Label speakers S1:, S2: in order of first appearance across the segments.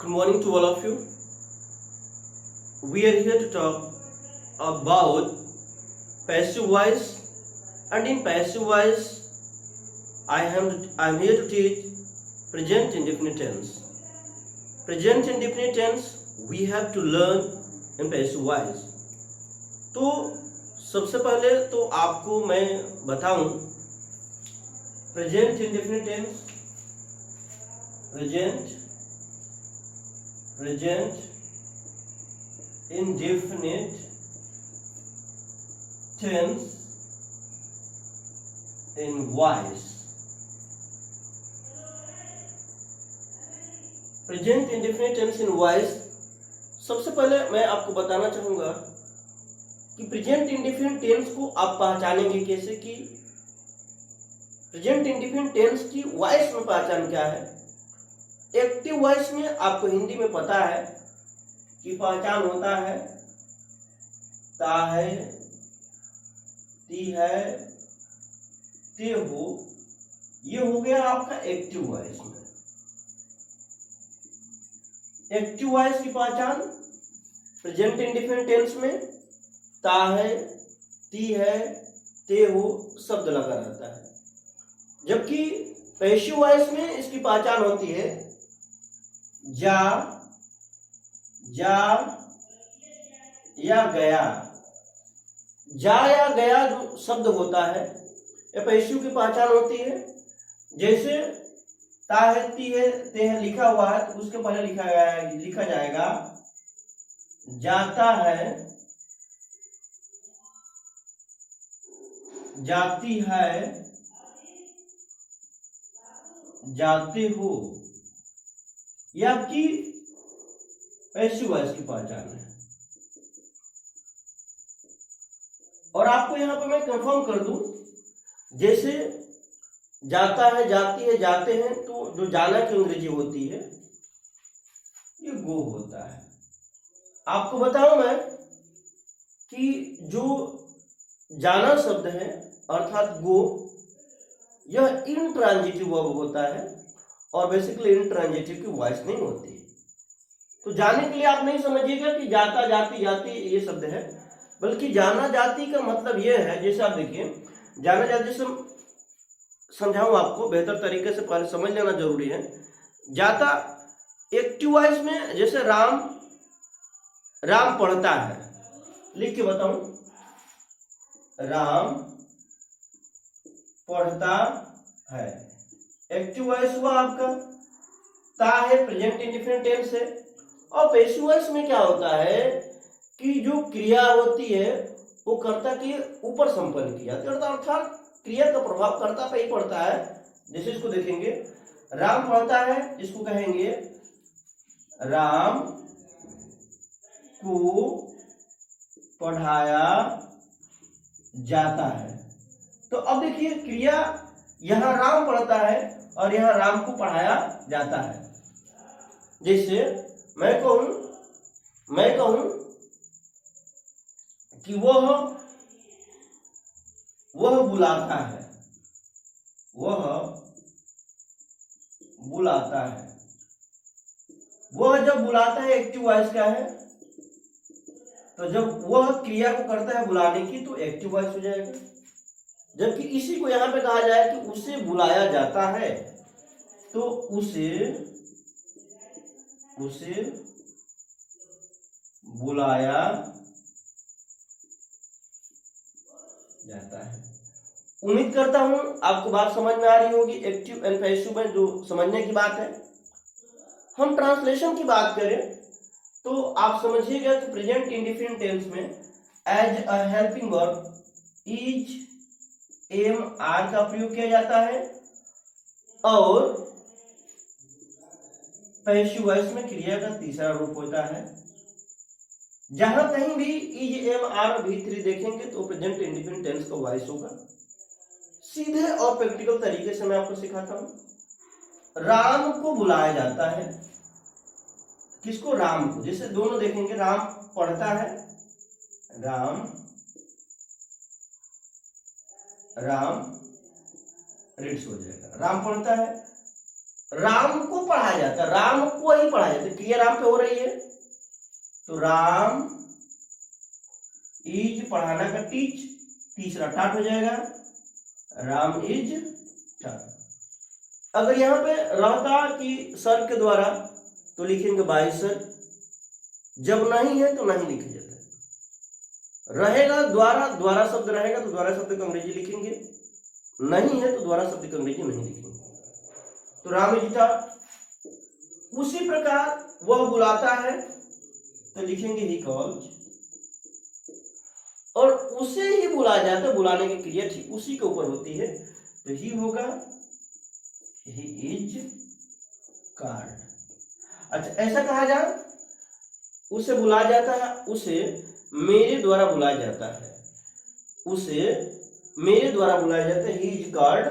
S1: Good morning to all of you. We are here to talk about passive voice, and in passive voice, I am here to teach present indefinite tense. Present indefinite tense we have to learn in passive voice. तो सबसे पहले तो आपको मैं बताऊं present indefinite tense, present indefinite tense in voice. Present indefinite tense in voice, सबसे पहले मैं आपको बताना चाहूंगा कि प्रेजेंट इंडेफिनिट टेंस को आप पहचानेंगे कैसे, कि प्रेजेंट इंडेफिनिट टेंस की वॉइस में पहचान क्या है। एक्टिव वॉइस में आपको हिंदी में पता है कि पहचान होता है ता है, ती है, ते हो। ये हो गया आपका एक्टिव वॉइस में। एक्टिव वॉइस की पहचान प्रेजेंट इंडेफिनिट टेंस में ता है, ती है, ते हो शब्द लगा रहता है। जबकि पैसिव वॉइस में इसकी पहचान होती है जा, जा या गया। जा या गया जो शब्द होता है यह पैसिव की पहचान होती है। जैसे ता है, ती है, ते है लिखा हुआ है तो उसके पहले लिखा जाएगा जाता है, जाती है, जाते हो। यह आपकी पैसिव वॉइस की पहचान है। और आपको यहां पर मैं कंफर्म कर दूं, जैसे जाता है, जाती है, जाते हैं, तो जो जाना की अंग्रेजी होती है ये गो होता है। आपको बताऊं मैं कि जो जाना शब्द है अर्थात गो, यह इनट्रांजिटिव वर्ब होता है और बेसिकली इनट्रांजिटिव की वॉइस नहीं होती। तो जाने के लिए आप नहीं समझिएगा कि जाता, जाती, जाती ये शब्द है, बल्कि जाना जाती का मतलब यह है, जैसे आप देखिए जाना जाती से समझाऊं आपको बेहतर तरीके से, पहले समझ लेना जरूरी है। जाता एक्टिव वॉइस में जैसे राम, राम पढ़ता है, लिख के बताऊं, राम पढ़ता है, एक्टिव वॉइस हुआ आपका। ता है प्रेजेंट इंडेफिनिट टेंस है। और पैसिव वॉइस में क्या होता है कि जो क्रिया होती है वो कर्ता के ऊपर संपन्न की जाती है, अर्थात क्रिया का प्रभाव कर्ता पे ही पड़ता है। जैसे इसको देखेंगे, राम पढ़ता है, इसको कहेंगे राम को पढ़ाया जाता है। तो अब देखिए क्रिया यहां राम पढ़ता है और यहां राम को पढ़ाया जाता है। जैसे मैं कहूं कि वह बुलाता है, वह बुलाता है। वह जब बुलाता है एक्टिव वॉइस क्या है, तो जब वह क्रिया को करता है बुलाने की तो एक्टिव वॉइस हो जाएगा। जबकि इसी को यहां पे कहा जाए कि उसे बुलाया जाता है तो उसे बुलाया जाता है। उम्मीद करता हूं आपको बात समझ में आ रही होगी। एक्टिव एंड पैसिव में जो समझने की बात है। हम ट्रांसलेशन की बात करें तो आप समझिएगा कि प्रेजेंट इंडेफिनिट टेंस में as a helping verb is, am, are का प्रयोग किया जाता है और पैसिव वॉइस में क्रिया का तीसरा रूप होता है। जहां कहीं भी इज, एम, आर, V3 देखेंगे तो प्रेजेंट इंडेफिनिट टेंस का वॉइस होगा। सीधे और प्रैक्टिकल तरीके से मैं आपको सिखाता हूं। राम को बुलाया जाता है, किसको? राम को। जैसे दोनों देखेंगे, राम पढ़ता है, राम रीड्स हो जाएगा, राम पढ़ता है। राम को पढ़ाया जाता है, राम को ही पढ़ाया जाता है। क्रिया राम पे हो रही है तो राम इज पढ़ाना का टीच, तीसरा टाट हो जाएगा, राम इज टाट। अगर यहां पे रहता कि सर के द्वारा तो लिखेंगे बाय सर, जब नहीं है तो नहीं लिखा जाता है। रहेगा द्वारा, द्वारा शब्द रहेगा तो द्वारा शब्द को अंग्रेजी लिखेंगे, नहीं है तो द्वारा शब्द को अंग्रेजी नहीं लिखेंगे। तो राम इज टाट। उसी प्रकार वह बुलाता है तो लिखेंगे ही कॉल्स, और उसे ही बुलाया जाता है, बुलाने की क्रिया ठीक उसी के ऊपर होती है तो ही होगा ही इज कार्ड। अच्छा, ऐसा कहा जाए उसे बुलाया जाता है, उसे मेरे द्वारा बुलाया जाता है, उसे मेरे द्वारा बुलाया जाता है, ही इज कार्ड,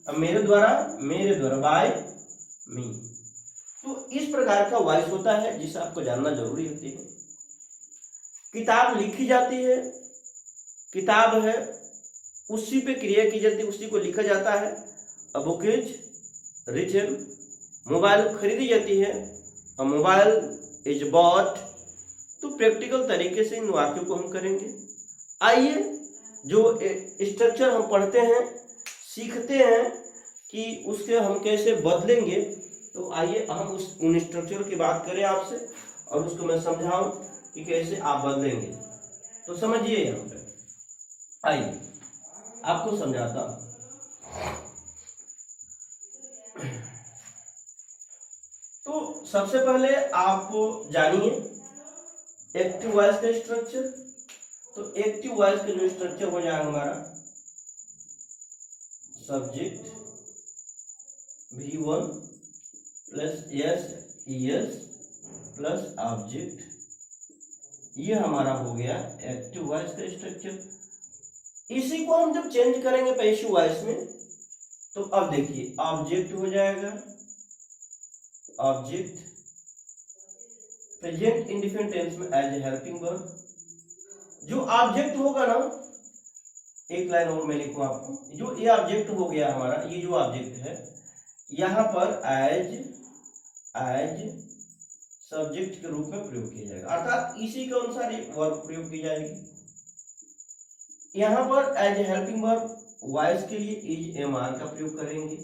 S1: अब मेरे द्वारा बाय मी। तो इस प्रकार का वॉइस होता है जिसे आपको जानना जरूरी होती है। किताब लिखी जाती है, किताब है उसी पे क्रिया की जाती है, उसी को लिखा जाता है, a book is written. Mobile खरीदी जाती है, अ मोबाइल इज बॉट। तो प्रैक्टिकल तरीके से इन वाक्यों को हम करेंगे। आइए जो स्ट्रक्चर हम पढ़ते हैं, सीखते हैं कि उसके हम कैसे बदलेंगे, तो आइए हम उन स्ट्रक्चर की बात करें आपसे और उसको मैं समझाऊं कि कैसे आप बदलेंगे। तो समझिए, यहाँ पे आइए आपको समझाता हूं। तो सबसे पहले आप जानिए एक्टिव वॉइस का स्ट्रक्चर। तो एक्टिव वॉइस का जो स्ट्रक्चर हो जाएगा हमारा, subject V1 plus S plus object, ये हमारा हो गया एक्टिव वॉइस का स्ट्रक्चर। इसी को हम जब चेंज करेंगे पैसिव वॉइस में, तो अब देखिए ऑब्जेक्ट हो जाएगा, ऑब्जेक्ट प्रेजेंट इंडिफिनिट टेंस में एज ए हेल्पिंग वर्ब। जो ऑब्जेक्ट होगा ना, एक लाइन और मैं लिखूं आपको, जो ये ऑब्जेक्ट हो गया हमारा, ये जो ऑब्जेक्ट है यहां पर एज सब्जेक्ट के रूप में प्रयोग किया जाएगा, अर्थात इसी के अनुसार एक वर्ब प्रयोग की जाएगी। यहां पर as a helping verb voice के लिए इज एम आर का प्रयोग करेंगे।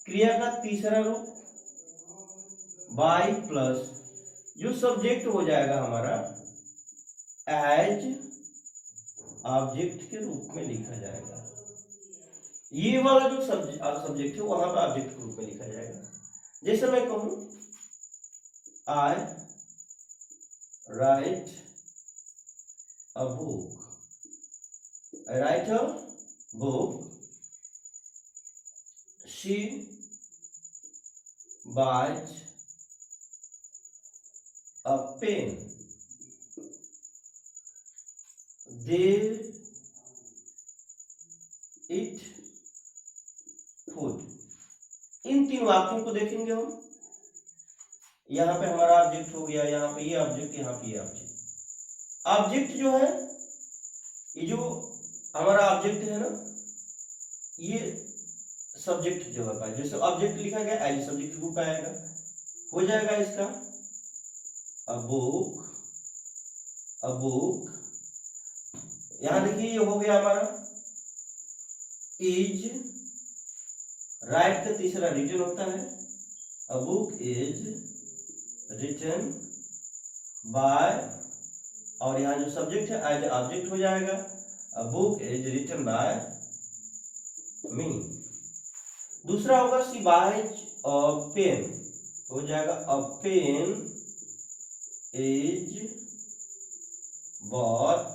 S1: क्रिया का तीसरा रूप बाय प्लस, जो सब्जेक्ट हो जाएगा हमारा एज ऑब्जेक्ट के रूप में लिखा जाएगा। ये वाला जो सब्जेक्ट है वहां पर ऑब्जेक्ट के रूप में लिखा जाएगा। जैसे मैं कहूं I write a book, I write a book, she buys a pen, they eat food। इन तीन वाक्यों को देखेंगे हम। यहां पे हमारा ऑब्जेक्ट हो गया, यहां पे ये ऑब्जेक्ट, यहां पे ये ऑब्जेक्ट। ऑब्जेक्ट जो है, ये जो हमारा ऑब्जेक्ट है ना, ये सब्जेक्ट जो है, जैसे ऑब्जेक्ट लिखा गया एज सब्जेक्ट रूप आएगा, हो जाएगा इसका अ बुक, अ बुक। यहां देखिए ये हो गया हमारा इज, राइट का तीसरा रिटन होता है, a book is written by, और यहाँ जो सब्जेक्ट है एज ऑब्जेक्ट हो जाएगा, a book is written by me. दूसरा होगा सी बाइज अ पेन, तो हो जाएगा a pen is bought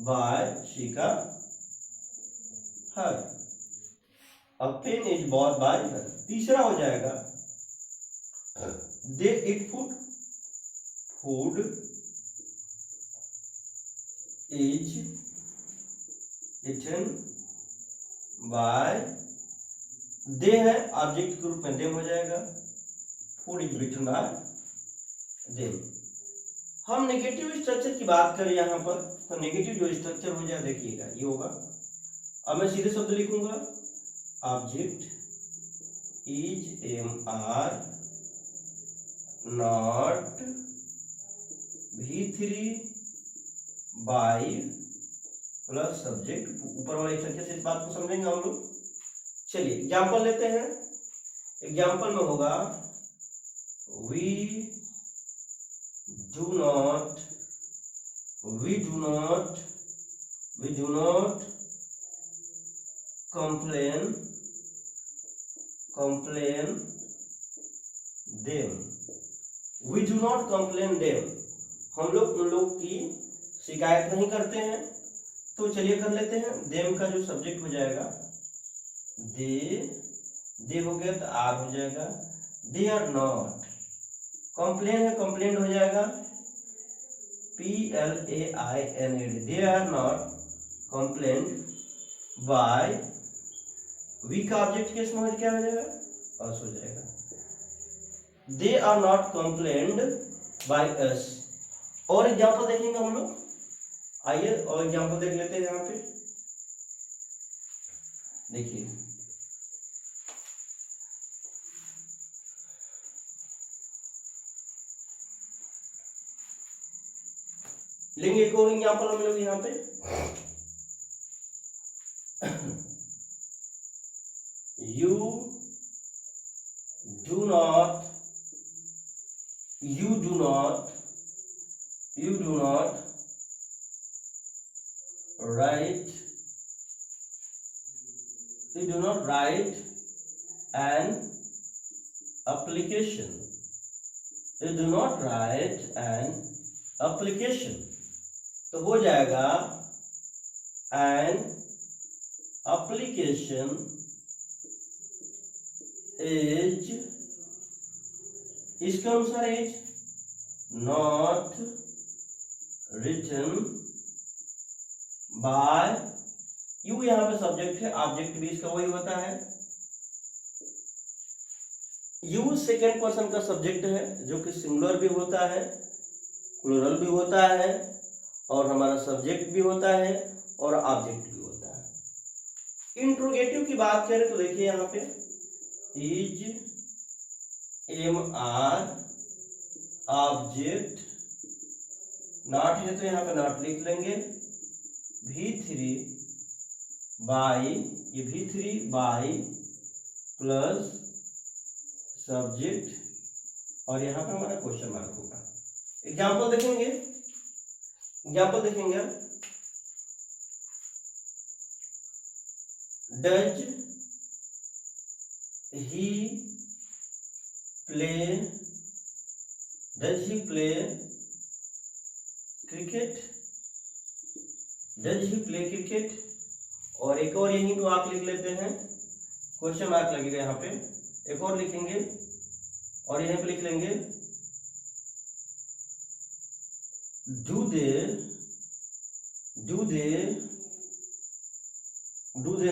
S1: by शिका her, a pen is bought by her. तीसरा हो जाएगा they eat food, food is eaten by, they है ऑब्जेक्ट के रूप में देम हो जाएगा, food is eaten by them. हम नेगेटिव स्ट्रक्चर की बात करें यहाँ पर, तो नेगेटिव जो स्ट्रक्चर हो जाए देखिएगा, ये होगा अब मैं सीधे शब्द लिखूंगा, object is am are not V3 by plus subject. ऊपर वाले एक तरीके से इस बात को समझेंगे हम लोग। चलिए एग्जाम्पल लेते हैं। एग्जाम्पल में होगा we do not complain them. We do not complain them, हम लोग उन लोग की शिकायत नहीं करते हैं। तो चलिए कर लेते हैं। देम का जो सब्जेक्ट हो जाएगा दे हो गया तो आर हो जाएगा। दे आर नॉट, कंप्लेन है कंप्लेंट हो जाएगा PLAINED। They are not complaint by, we का ऑब्जेक्ट केस में क्या हो जाएगा, अस हो जाएगा। They are not complained by us. और एग्जाम्पल देखेंगे हम लोग। आइए और एग्जाम्पल देख लेते हैं। यहाँ पे देखिए, लेंगे एक और एग्जाम्पल हम लोग यहाँ पे। You do not write an application। You do not write an application, तो हो जाएगा an application is, इसके अनुसार is not written by you. यहाँ पे सब्जेक्ट है, ऑब्जेक्ट भी इसका वही होता है। यू सेकेंड पर्सन का सब्जेक्ट है, जो कि सिंगुलर भी होता है, प्लूरल भी होता है, और हमारा सब्जेक्ट भी होता है और ऑब्जेक्ट भी होता है। इंट्रोगेटिव की बात करें तो देखिए यहाँ पे is am are object, not है तो यहाँ पे नॉट लिख लेंगे। V3 बाई, ये V3 बाई प्लस सब्जेक्ट, और यहाँ पे हमारा क्वेश्चन मार्क होगा। एग्जाम्पल देखेंगे। Does he play cricket. और एक और यहीं तो आप लिख लेते हैं, क्वेश्चन मार्क लगेगा यहाँ पे। एक और लिखेंगे और यहीं पे लिख लेंगे do they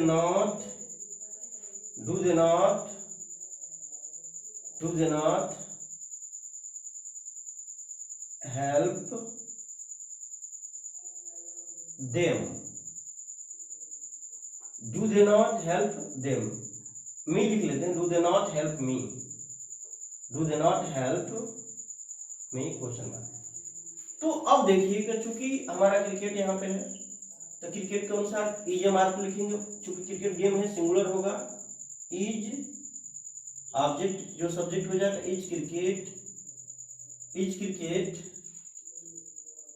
S1: not help them. Do they not help them, me लिख लेते हैं। Do they not help me, question mark. तो अब देखिए कि चूंकि हमारा क्रिकेट यहाँ पे है, तो क्रिकेट के अनुसार इज मार्क को लिखेंगे। चूंकि क्रिकेट गेम है, सिंगुलर होगा। इज ऑब्जेक्ट, जो सब्जेक्ट हो जाएगा इज क्रिकेट।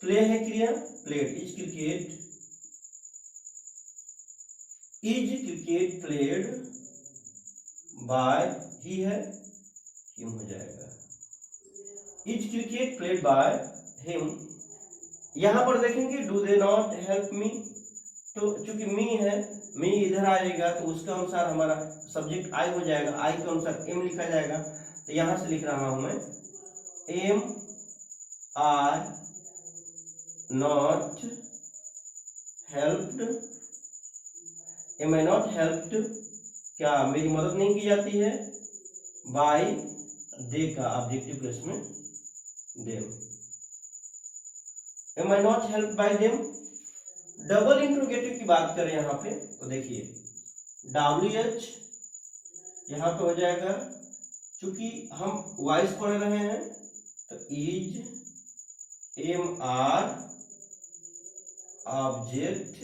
S1: प्ले है क्रिया, played. Is cricket played by, he है, हिम हो जाएगा। Is cricket played by him. यहां पर देखेंगे do they not help me, तो चूंकि मी है, मी इधर आएगा तो उसके अनुसार हमारा सब्जेक्ट आई हो जाएगा। आई के अनुसार एम लिखा जाएगा। तो यहां से लिख रहा हूं मैं am are not helped. Am I not helped, क्या मेरी मदद नहीं की जाती है, बाय दे का ऑब्जेक्टिव केस में them. Am I not help by them. Double interrogative की बात करें यहाँ पे तो देखिए WH यहाँ पे हो जाएगा, चूंकि हम वॉइस पढ़ रहे हैं तो is MR object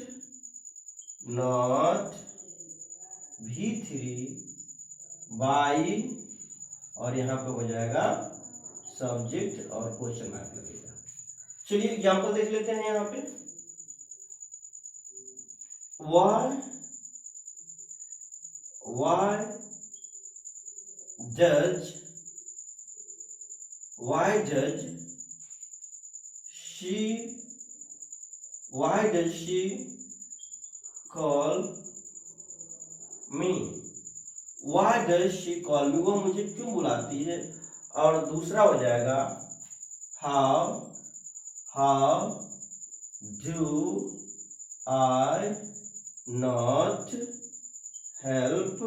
S1: not V3 by, और यहाँ पे हो जाएगा सब्जेक्ट और क्वेश्चन मार्क लगेगा। चलिए एग्जांपल देख लेते हैं यहाँ पे। Why does she call me? Why does she call me? वो मुझे क्यों बुलाती है। और दूसरा हो जाएगा how do I not help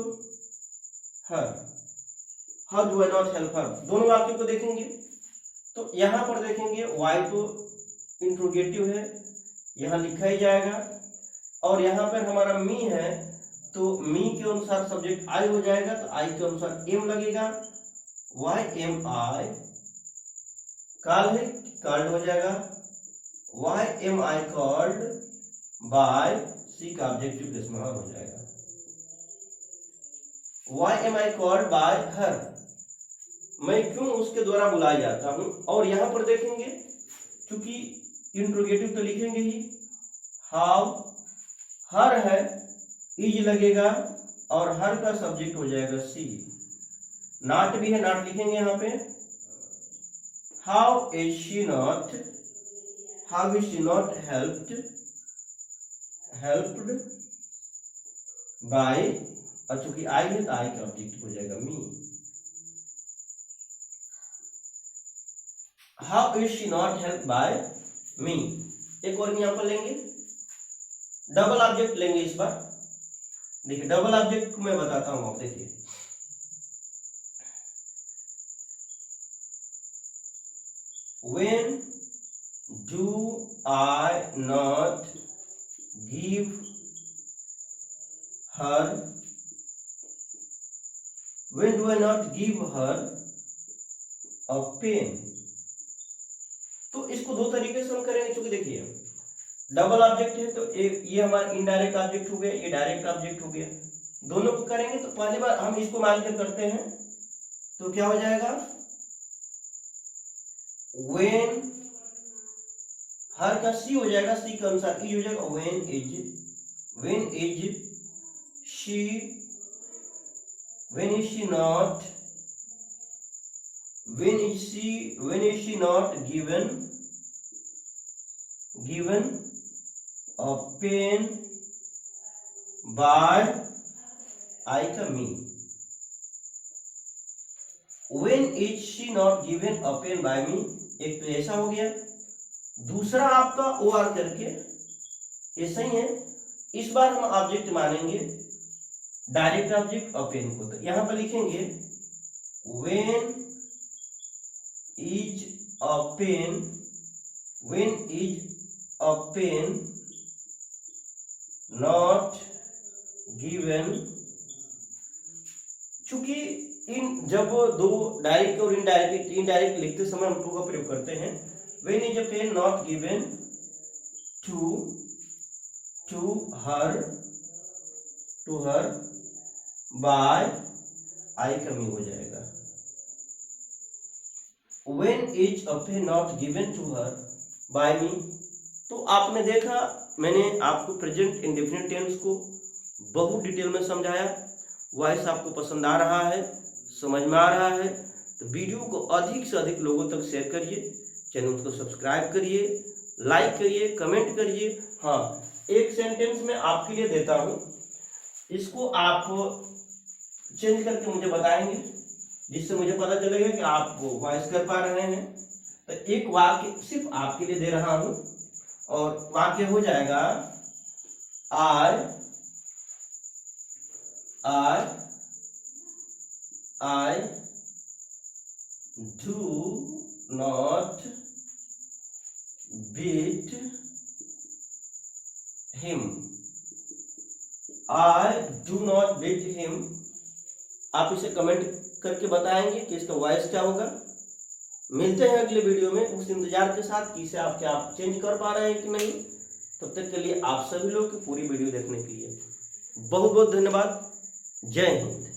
S1: her? How do I not help her? दोनों वाक्यों को देखेंगे तो यहाँ पर देखेंगे why तो इंट्रोगेटिव है, यहाँ लिखा ही जाएगा, और यहाँ पर हमारा मी है तो मी के अनुसार सब्जेक्ट आई हो जाएगा, तो आई के अनुसार एम लगेगा। वाई एम आई कॉल है, कॉल्ड हो जाएगा। Why am I called by, she का ऑब्जेक्टिव प्लेस में हो जाएगा। Why am I called by her, मैं क्यों उसके द्वारा बुलाया जाता हूं। और यहां पर देखेंगे क्योंकि इंट्रोगेटिव तो लिखेंगे ही, हाउ हर है, इज लगेगा और हर का सब्जेक्ट हो जाएगा सी। नॉट भी है, नॉट लिखेंगे यहाँ पे। How is she not helped bye, और चूंकि आई है तो आई का ऑब्जेक्ट हो जाएगा me. How is she not help by me. एक और एग्जांपल लेंगे, डबल ऑब्जेक्ट लेंगे इस बार। देखिए डबल ऑब्जेक्ट को मैं बताता हूं, आप देखिए when do I not give her a pen। तो इसको दो तरीके से हम करेंगे, क्योंकि देखिए डबल ऑब्जेक्ट है तो ये हमारा इनडायरेक्ट ऑब्जेक्ट हो गया, ये डायरेक्ट ऑब्जेक्ट हो गया। दोनों को करेंगे तो पहली बार हम इसको मानकर करते हैं तो क्या हो जाएगा, when हर का सी हो जाएगा, सी के अनुसार ई हो जाएगा। when is she not given a pen by I का me। when is she not given a pen by me, एक तो ऐसा हो गया। दूसरा आपका ओ आर करके ऐसा ही है, इस बार हम ऑब्जेक्ट मानेंगे डायरेक्ट ऑब्जेक्ट अ पेन को, तो यहां पर लिखेंगे when is a pen not given। चूंकि इन जब दो डायरेक्ट और इनडायरेक्ट लिखते समय हम टू का प्रयोग करते हैं, when is a pen not given to her by I कमी हो जाएगा। when is a pen not given to her by me, तो आपने देखा मैंने आपको प्रेजेंट इंडेफिनिट टेंस को बहुत डिटेल में समझाया। वॉइस आपको पसंद आ रहा है, समझ में आ रहा है तो वीडियो को अधिक से अधिक लोगों तक शेयर करिए, चैनल को सब्सक्राइब करिए, लाइक करिए, कमेंट करिए। हाँ, एक सेंटेंस में आपके लिए देता हूं, इसको आप चेंज करके मुझे बताएंगे, जिससे मुझे पता चलेगा कि आप वो वॉइस कर पा रहे हैं। तो एक वाक्य सिर्फ आपके लिए दे रहा हूं और वाक्य हो जाएगा I do not beat him, I do not beat him. आप इसे कमेंट करके बताएंगे कि इसका वॉइस क्या होगा। मिलते हैं अगले वीडियो में उस इंतजार के साथ कि इसे आप क्या चेंज कर पा रहे हैं कि नहीं। तब तक के लिए आप सभी लोग की पूरी वीडियो देखने के लिए बहुत बहुत धन्यवाद। जय हिंद।